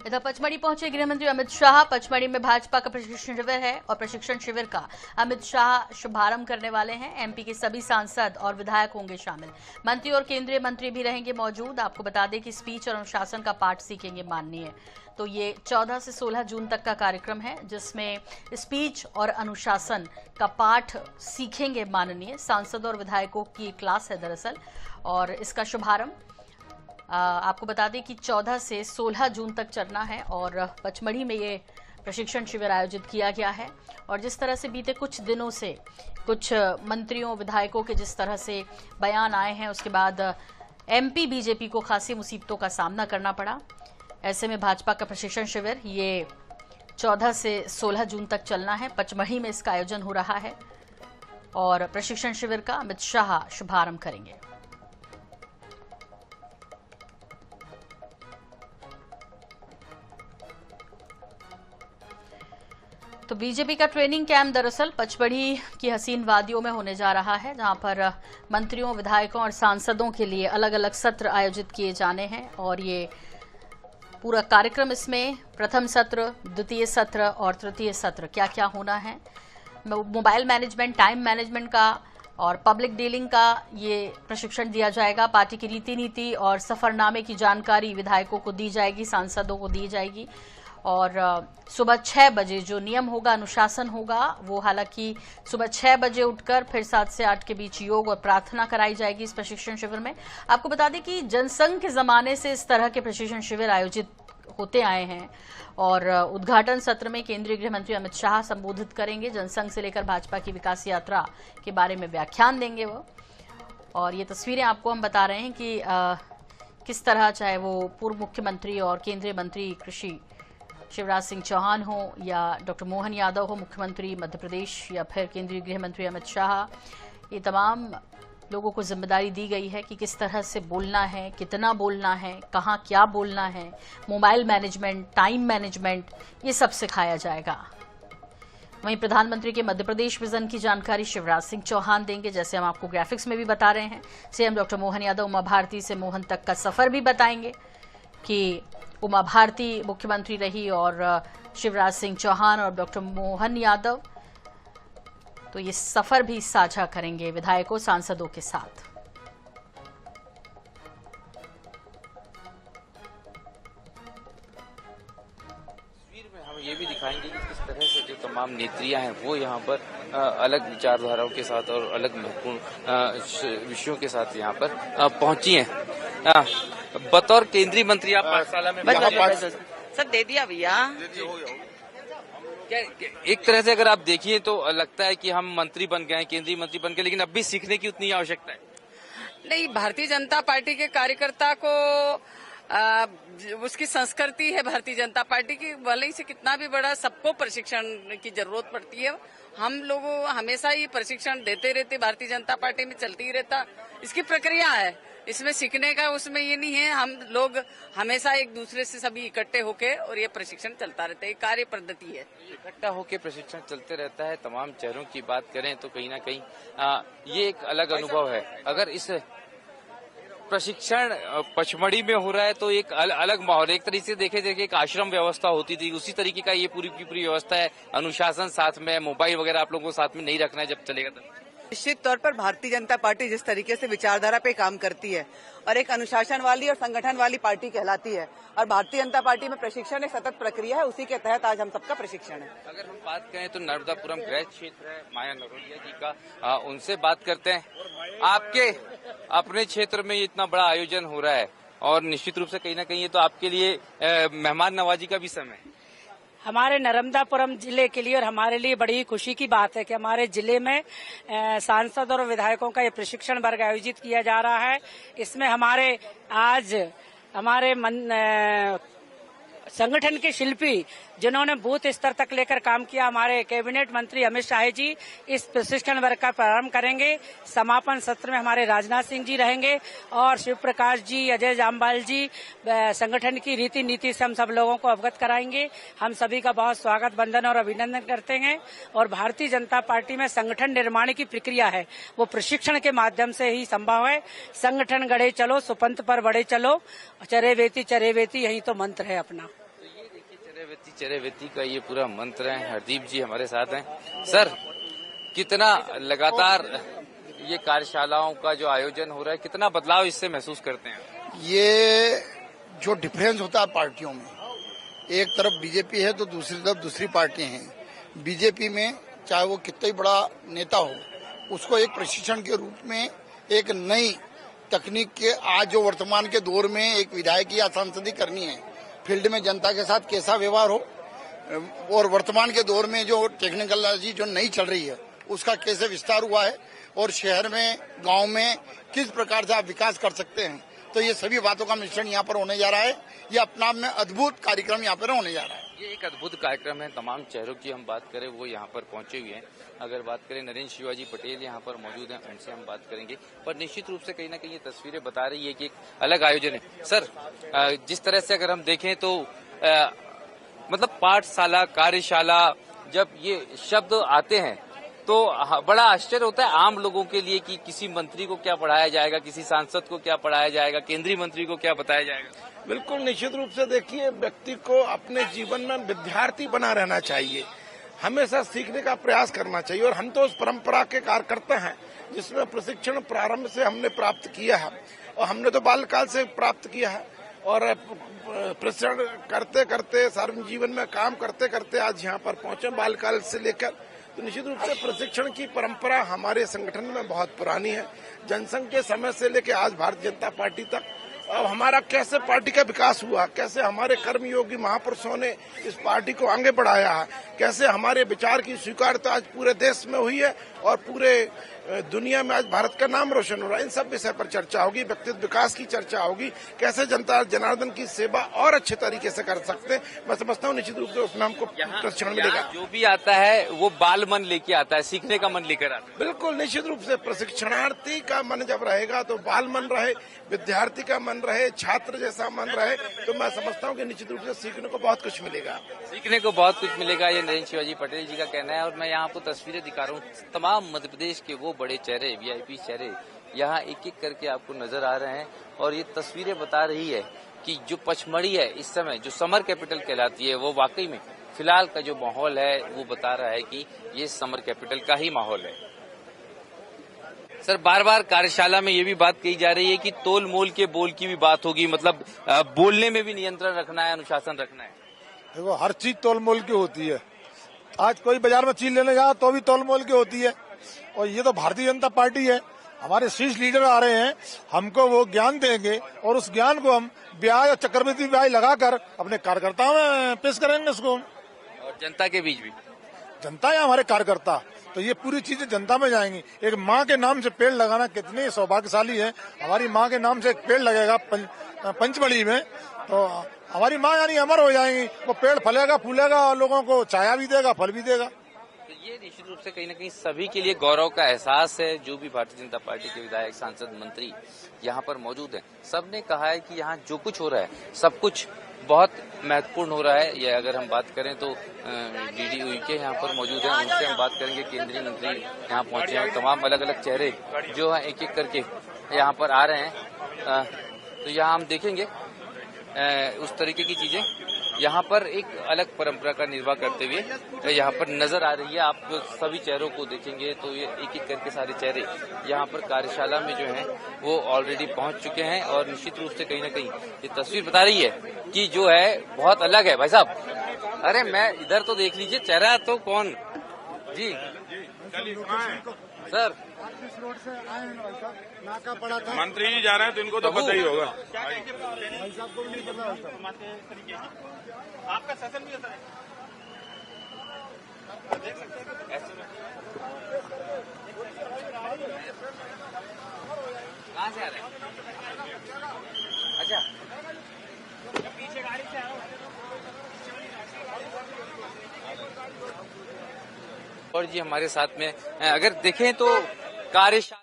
इधर पचमढ़ी पहुंचे गृह मंत्री अमित शाह। पचमढ़ी में भाजपा का प्रशिक्षण शिविर है और प्रशिक्षण शिविर का अमित शाह शुभारंभ करने वाले हैं। एमपी के सभी सांसद और विधायक होंगे शामिल। मंत्री और केंद्रीय मंत्री भी रहेंगे मौजूद। आपको बता दें कि स्पीच और अनुशासन का पाठ सीखेंगे माननीय। तो ये 14 से 16 जून तक का कार्यक्रम है जिसमें स्पीच और अनुशासन का पाठ सीखेंगे माननीय। सांसद और विधायकों की क्लास है दरअसल, और इसका शुभारंभ आपको बता दें कि 14 से 16 जून तक चलना है और पचमढ़ी में ये प्रशिक्षण शिविर आयोजित किया गया है। और जिस तरह से बीते कुछ दिनों से कुछ मंत्रियों विधायकों के जिस तरह से बयान आए हैं, उसके बाद एमपी बीजेपी को खासी मुसीबतों का सामना करना पड़ा। ऐसे में भाजपा का प्रशिक्षण शिविर ये 14 से 16 जून तक चलना है। पचमढ़ी में इसका आयोजन हो रहा है और प्रशिक्षण शिविर का अमित शाह शुभारंभ करेंगे। तो बीजेपी का ट्रेनिंग कैंप दरअसल पचमढ़ी की हसीन वादियों में होने जा रहा है, जहां पर मंत्रियों विधायकों और सांसदों के लिए अलग अलग सत्र आयोजित किए जाने हैं। और ये पूरा कार्यक्रम, इसमें प्रथम सत्र, द्वितीय सत्र और तृतीय सत्र क्या क्या होना है, मोबाइल मैनेजमेंट, टाइम मैनेजमेंट का और पब्लिक डीलिंग का ये प्रशिक्षण दिया जाएगा। पार्टी की रीति नीति और सफरनामे की जानकारी विधायकों को दी जाएगी, सांसदों को दी जाएगी। और सुबह 6 बजे जो नियम होगा, अनुशासन होगा, वो हालांकि सुबह 6 बजे उठकर फिर 7 से 8 के बीच योग और प्रार्थना कराई जाएगी इस प्रशिक्षण शिविर में। आपको बता दें कि जनसंघ के जमाने से इस तरह के प्रशिक्षण शिविर आयोजित होते आए हैं और उद्घाटन सत्र में केंद्रीय गृह मंत्री अमित शाह संबोधित करेंगे। जनसंघ से लेकर भाजपा की विकास यात्रा के बारे में व्याख्यान देंगे वो। और ये तस्वीरें आपको हम बता रहे हैं कि किस तरह, चाहे वो पूर्व मुख्यमंत्री और केंद्रीय मंत्री कृषि शिवराज सिंह चौहान हो या डॉक्टर मोहन यादव हो मुख्यमंत्री मध्य प्रदेश, या फिर केंद्रीय गृह मंत्री अमित शाह, ये तमाम लोगों को जिम्मेदारी दी गई है कि किस तरह से बोलना है, कितना बोलना है, कहाँ क्या बोलना है, मोबाइल मैनेजमेंट, टाइम मैनेजमेंट, ये सब सिखाया जाएगा। वहीं प्रधानमंत्री के मध्य प्रदेश विजन की जानकारी शिवराज सिंह चौहान देंगे, जैसे हम आपको ग्राफिक्स में भी बता रहे हैं। सीएम डॉक्टर मोहन यादव उमा भारती से मोहन तक का सफर भी बताएंगे कि उमा भारती मुख्यमंत्री रही और शिवराज सिंह चौहान और डॉक्टर मोहन यादव, तो ये सफर भी साझा करेंगे विधायकों सांसदों के साथ। तस्वीर में हम ये भी दिखाएंगे कि किस तरह से जो तमाम नेत्रियां हैं वो यहाँ पर अलग विचारधाराओं के साथ और अलग महत्वपूर्ण विषयों के साथ यहाँ पर पहुंची हैं। बतौर केंद्रीय मंत्री आप पाठशाला में सब दे दिया भैया। एक तरह से अगर आप देखिए तो लगता है कि हम मंत्री बन गए, केंद्रीय मंत्री बन गए, लेकिन अब भी सीखने की उतनी आवश्यकता है। नहीं, भारतीय जनता पार्टी के कार्यकर्ता को उसकी संस्कृति है भारतीय जनता पार्टी की, भले ही से कितना भी बड़ा, सबको प्रशिक्षण की जरूरत पड़ती है। हम लोग हमेशा ही प्रशिक्षण देते रहते, भारतीय जनता पार्टी में चलती ही रहता, इसकी प्रक्रिया है, इसमें सीखने का उसमें ये नहीं है। हम लोग हमेशा एक दूसरे से सभी इकट्ठे होके और ये प्रशिक्षण चलता रहता है, कार्य पद्धति है। इकट्ठा होके प्रशिक्षण चलते रहता है। तमाम चेहरों की बात करें तो कहीं ना कहीं ये एक अलग अनुभव है। अगर इस प्रशिक्षण पचमढ़ी में हो रहा है तो एक अलग माहौल, एक तरीके से देखे एक आश्रम व्यवस्था होती थी, उसी तरीके का ये पूरी की पूरी व्यवस्था है। अनुशासन साथ में, मोबाइल वगैरह आप लोगों को साथ में नहीं रखना है जब चलेगा तब। निश्चित तौर पर भारतीय जनता पार्टी जिस तरीके से विचारधारा पे काम करती है और एक अनुशासन वाली और संगठन वाली पार्टी कहलाती है, और भारतीय जनता पार्टी में प्रशिक्षण एक सतत प्रक्रिया है, उसी के तहत आज हम सबका प्रशिक्षण है। अगर हम बात करें तो नर्मदापुरम गृह क्षेत्र है माया नरोलिया जी का, उनसे बात करते हैं। आपके अपने क्षेत्र में इतना बड़ा आयोजन हो रहा है और निश्चित रूप से कहीं ना कहीं ये तो आपके लिए मेहमान नवाजी का भी समय है। हमारे नर्मदापुरम जिले के लिए और हमारे लिए बड़ी खुशी की बात है कि हमारे जिले में सांसद और विधायकों का ये प्रशिक्षण वर्ग आयोजित किया जा रहा है। इसमें आज हमारे संगठन के शिल्पी जिन्होंने बूथ स्तर तक लेकर काम किया, हमारे कैबिनेट मंत्री अमित शाह जी इस प्रशिक्षण वर्ग का प्रारंभ करेंगे। समापन सत्र में हमारे राजनाथ सिंह जी रहेंगे और शिव प्रकाश जी, अजय जामवाल जी संगठन की रीति नीति से हम सब लोगों को अवगत कराएंगे। हम सभी का बहुत स्वागत, वंदन और अभिनंदन करते हैं। और भारतीय जनता पार्टी में संगठन निर्माण की प्रक्रिया है वो प्रशिक्षण के माध्यम से ही संभव है। संगठन गढ़े चलो, सुपंथ पर बढ़े चलो, चरे वेती यही तो मंत्र है अपना। व्यक्ति चरे व्यक्ति का ये पूरा मंत्र है। हरदीप जी हमारे साथ हैं। सर, कितना लगातार ये कार्यशालाओं का जो आयोजन हो रहा है, कितना बदलाव इससे महसूस करते हैं? ये जो डिफरेंस होता है पार्टियों में, एक तरफ बीजेपी है तो दूसरी तरफ दूसरी पार्टी हैं। बीजेपी में चाहे वो कितना ही बड़ा नेता हो, उसको एक प्रशिक्षण के रूप में एक नई तकनीक के आज जो वर्तमान के दौर में एक विधायक या सांसदी करनी है, फील्ड में जनता के साथ कैसा व्यवहार हो, और वर्तमान के दौर में जो टेक्नोलॉजी जो नई चल रही है उसका कैसे विस्तार हुआ है, और शहर में गांव में किस प्रकार से आप विकास कर सकते हैं, तो ये सभी बातों का मिश्रण यहाँ पर होने जा रहा है। ये अपना आप में अद्भुत कार्यक्रम यहाँ पर होने जा रहा है। ये एक अद्भुत कार्यक्रम है। तमाम चेहरों की हम बात करें, वो यहाँ पर पहुंचे हुए हैं। अगर बात करें, नरेंद्र शिवाजी पटेल यहाँ पर मौजूद हैं, उनसे हम बात करेंगे। पर निश्चित रूप से कहीं ना कहीं ये तस्वीरें बता रही है कि एक अलग आयोजन है। सर, जिस तरह से अगर हम देखें तो मतलब पाठशाला, कार्यशाला, जब ये शब्द आते हैं तो बड़ा आश्चर्य होता है आम लोगों के लिए कि किसी मंत्री को क्या पढ़ाया जाएगा, किसी सांसद को क्या पढ़ाया जाएगा, केंद्रीय मंत्री को क्या बताया जाएगा। बिल्कुल निश्चित रूप से देखिए, व्यक्ति को अपने जीवन में विद्यार्थी बना रहना चाहिए, हमेशा सीखने का प्रयास करना चाहिए। और हम तो उस परंपरा के कार्यकर्ता हैं जिसमें प्रशिक्षण प्रारंभ से हमने प्राप्त किया है, और हमने तो बाल्यकाल से प्राप्त किया है, और प्रशिक्षण करते करते सार्वजनिक जीवन में काम करते करते आज यहाँ पर पहुंचे बाल्यकाल से लेकर। तो निश्चित रूप से प्रशिक्षण की परंपरा हमारे संगठन में बहुत पुरानी है। जनसंघ के समय से लेकर आज भारतीय जनता पार्टी तक। अब हमारा कैसे पार्टी का विकास हुआ, कैसे हमारे कर्मयोगी महापुरुषों ने इस पार्टी को आगे बढ़ाया है, कैसे हमारे विचार की स्वीकार्यता आज पूरे देश में हुई है और पूरे दुनिया में आज भारत का नाम रोशन हो रहा है, इन सब विषय पर चर्चा होगी। व्यक्तित्व विकास की चर्चा होगी, कैसे जनता जनार्दन की सेवा और अच्छे तरीके से कर सकते हैं। मैं समझता हूँ निश्चित रूप से उसमें हमको प्रशिक्षण मिलेगा। जो भी आता है वो बाल मन लेके आता है, सीखने का मन लेकर आता है। बिल्कुल निश्चित रूप से प्रशिक्षणार्थी का मन जब रहेगा तो बाल मन रहे, विद्यार्थी का मन रहे, छात्र जैसा मन रहे, तो मैं समझता हूँ कि निश्चित रूप से सीखने को बहुत कुछ मिलेगा। सीखने को बहुत कुछ मिलेगा, ये नरेंद्र शिवाजी पटेल जी का कहना है। और मैं यहाँ आपको तस्वीरें दिखा रहा हूँ, तमाम मध्य प्रदेश के वो बड़े चेहरे, वीआईपी चेहरे यहाँ एक एक करके आपको नजर आ रहे हैं। और ये तस्वीरें बता रही है कि जो पचमढ़ी है इस समय, जो समर कैपिटल कहलाती है, वो वाकई में फिलहाल का जो माहौल है वो बता रहा है कि ये समर कैपिटल का ही माहौल है। सर, बार बार कार्यशाला में ये भी बात कही जा रही है कि तोल मोल के बोल की भी बात होगी, मतलब बोलने में भी नियंत्रण रखना है, अनुशासन रखना है। देखो, हर चीज तोल मोल की होती है। आज कोई बाजार में चीज लेने जाओ तो भी तोल मोल की होती है। और ये तो भारतीय जनता पार्टी है, हमारे शीर्ष लीडर आ रहे हैं, हमको वो ज्ञान देंगे और उस ज्ञान को हम ब्याज और चक्रवृद्धि ब्याज लगाकर अपने कार्यकर्ताओं में पेश करेंगे उसको। और जनता के बीच भी जनता है हमारे कार्यकर्ता, तो ये पूरी चीजें जनता में जाएंगी। एक माँ के नाम से पेड़ लगाना कितनी सौभाग्यशाली है। हमारी माँ के नाम से एक पेड़ लगेगा पंचमढ़ी में, तो हमारी माँ यानी अमर हो जाएंगी। वो पेड़ फलेगा, फूलेगा और लोगों को छाया भी देगा, फल भी देगा। तो ये निश्चित रूप से कहीं न कहीं सभी के लिए गौरव का एहसास है। जो भी भारतीय जनता पार्टी के विधायक, सांसद, मंत्री यहाँ पर मौजूद हैं, सबने कहा है कि यहाँ जो कुछ हो रहा है सब कुछ बहुत महत्वपूर्ण हो रहा है। ये अगर हम बात करें तो डीडी उइके यहाँ पर मौजूद हैं, उनसे हम बात करेंगे। केंद्रीय मंत्री यहाँ पहुंचे हैं, तमाम अलग अलग चेहरे जो है एक एक करके यहाँ पर आ रहे हैं। तो यहाँ हम देखेंगे उस तरीके की चीजें यहाँ पर एक अलग परंपरा का निर्वाह करते हुए यहाँ पर नजर आ रही है। आप सभी चेहरों को देखेंगे तो ये एक एक करके सारे चेहरे यहाँ पर कार्यशाला में जो हैं वो ऑलरेडी पहुंच चुके हैं। और निश्चित रूप से कहीं ना कहीं ये तस्वीर बता रही है कि जो है बहुत अलग है। भाई साहब, अरे मैं इधर तो देख लीजिए, चेहरा तो कौन जी सर, रोड से आए हैं भाई साहब, नाका पड़ा था। मंत्री जी जा रहे हैं तो इनको तो पता ही होगा। भाई साहब को भी नहीं पता आपका सेशन भी होता है, देख सकते हैं। कहाँ से आ रहे हैं? अच्छा, पीछे गाड़ी से आओ। और जी हमारे साथ में अगर देखें तो कार्यशाला